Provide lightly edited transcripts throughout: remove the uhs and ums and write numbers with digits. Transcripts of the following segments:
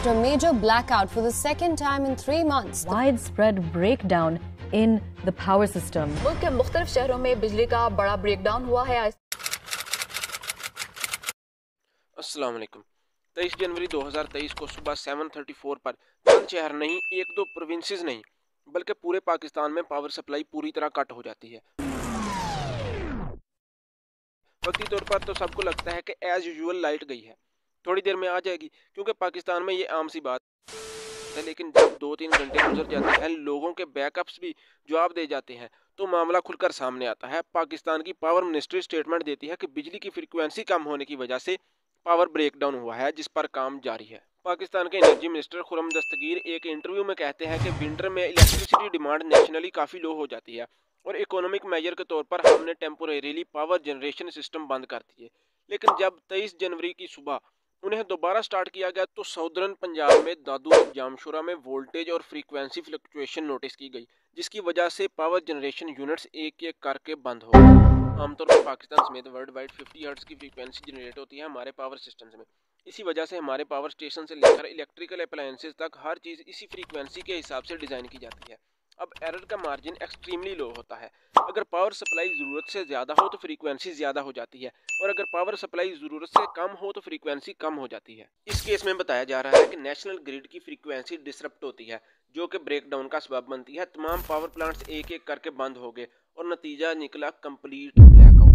a major blackout for the second time in 3 months. Widespread breakdown in the power system. मुल्क के मुख्तलिफ शहरों में बिजली का बड़ा ब्रेकडाउन हुआ है। अस्सलाम वालेकुम। 23 जनवरी 2023 को सुबह 7:34 पर चंद शहर नहीं, एक दो प्रोविंसेस नहीं, बल्कि पूरे पाकिस्तान में पावर सप्लाई पूरी तरह कट हो जाती है। वक्ती तौर पर तो सबको लगता है कि एज यूजुअल लाइट गई है, थोड़ी देर में आ जाएगी, क्योंकि पाकिस्तान में ये आम सी बात है। लेकिन जब 2-3 घंटे गुजर जाते हैं, लोगों के बैकअप्स भी जवाब दे जाते हैं, तो मामला खुलकर सामने आता है। पाकिस्तान की पावर मिनिस्ट्री स्टेटमेंट देती है कि बिजली की फ्रीक्वेंसी कम होने की वजह से पावर ब्रेकडाउन हुआ है, जिस पर काम जारी है। पाकिस्तान के एनर्जी मिनिस्टर खुर्रम दस्तगीर एक इंटरव्यू में कहते हैं कि विंटर में इलेक्ट्रिसिटी डिमांड नेशनली काफ़ी लो हो जाती है और इकोनॉमिक मेजर के तौर पर हमने टेम्पोरेरीली पावर जनरेशन सिस्टम बंद कर दिए। लेकिन जब 23 जनवरी की सुबह उन्हें दोबारा स्टार्ट किया गया तो साउदर्न पंजाब में दादू जामशुरा में वोल्टेज और फ्रीक्वेंसी फ्लक्चुएशन नोटिस की गई, जिसकी वजह से पावर जनरेशन यूनिट्स एक एक करके बंद हो गए। आमतौर पर पाकिस्तान समेत वर्ल्ड वाइड 50 हर्ट्ज की फ्रीक्वेंसी जनरेट होती है हमारे पावर सिस्टम्स में। इसी वजह से हमारे पावर स्टेशन से लेकर इलेक्ट्रिकल अप्लायंसेज तक हर चीज़ इसी फ्रीक्वेंसी के हिसाब से डिज़ाइन की जाती है। अब एरर का मार्जिन एक्सट्रीमली लो होता है। अगर पावर सप्लाई ज़रूरत से ज़्यादा हो तो फ्रीक्वेंसी ज़्यादा हो जाती है, और अगर पावर सप्लाई ज़रूरत से कम हो तो फ्रीक्वेंसी कम हो जाती है। इस केस में बताया जा रहा है कि नेशनल ग्रिड की फ्रीक्वेंसी डिसरप्ट होती है, जो कि ब्रेकडाउन का सबब बनती है। तमाम पावर प्लांट्स एक एक करके बंद हो गए और नतीजा निकला कंप्लीट ब्लैकआउट।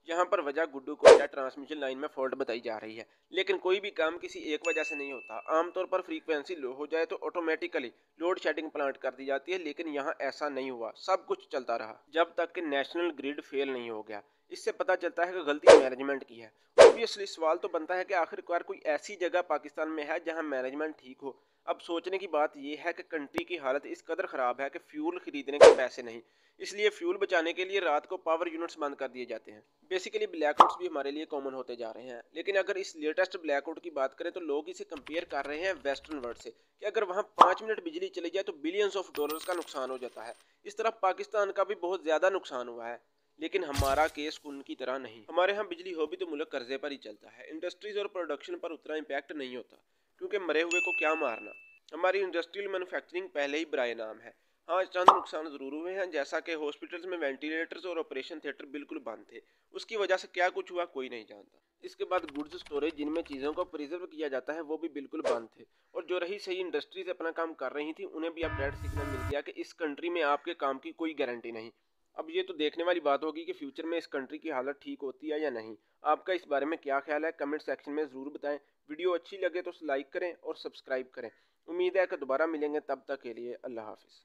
यहाँ पर वजह गुड्डू कोयटा ट्रांसमिशन लाइन में फॉल्ट बताई जा रही है, लेकिन कोई भी काम किसी एक वजह से नहीं होता। आमतौर पर फ्रीक्वेंसी लो हो जाए तो ऑटोमेटिकली लोड शेडिंग प्लांट कर दी जाती है, लेकिन यहाँ ऐसा नहीं हुआ। सब कुछ चलता रहा जब तक कि नेशनल ग्रिड फेल नहीं हो गया। इससे पता चलता है कि गलती मैनेजमेंट की है। ऑब्वियसली सवाल तो बनता है कि आखिरकार कोई ऐसी जगह पाकिस्तान में है जहाँ मैनेजमेंट ठीक हो। अब सोचने की बात यह है कि कंट्री की हालत इस कदर ख़राब है कि फ्यूल खरीदने के पैसे नहीं, इसलिए फ्यूल बचाने के लिए रात को पावर यूनिट्स बंद कर दिए जाते हैं। बेसिकली ब्लैकआउट्स भी हमारे लिए कॉमन होते जा रहे हैं। लेकिन अगर इस लेटेस्ट ब्लैकआउट की बात करें तो लोग इसे कंपेयर कर रहे हैं वेस्टर्न वर्ल्ड से, कि अगर वहाँ 5 मिनट बिजली चली जाए तो बिलियंस ऑफ डॉलर्स का नुकसान हो जाता है। इस तरह पाकिस्तान का भी बहुत ज़्यादा नुकसान हुआ है, लेकिन हमारा केस उनकी तरह नहीं। हमारे यहाँ बिजली हो भी तो मुल्क कर्जे पर ही चलता है। इंडस्ट्रीज और प्रोडक्शन पर उतना इम्पैक्ट नहीं होता, क्योंकि मरे हुए को क्या मारना। हमारी इंडस्ट्रियल मैन्युफैक्चरिंग पहले ही बराए नाम है। हाँ, चंद नुकसान ज़रूर हुए हैं, जैसा कि हॉस्पिटल्स में वेंटिलेटर्स और ऑपरेशन थिएटर बिल्कुल बंद थे। उसकी वजह से क्या कुछ हुआ कोई नहीं जानता। इसके बाद गुड्स स्टोरेज, जिनमें चीज़ों को प्रिजर्व किया जाता है, वो भी बिल्कुल बंद थे। और जो रही सही इंडस्ट्रीज अपना काम कर रही थी, उन्हें भी अब रेड सिग्नल मिल गया कि इस कंट्री में आपके काम की कोई गारंटी नहीं। अब ये तो देखने वाली बात होगी कि फ्यूचर में इस कंट्री की हालत ठीक होती है या नहीं। आपका इस बारे में क्या ख्याल है, कमेंट सेक्शन में ज़रूर बताएं। वीडियो अच्छी लगे तो लाइक करें और सब्सक्राइब करें। उम्मीद है कि दोबारा मिलेंगे, तब तक के लिए अल्लाह हाफिज़।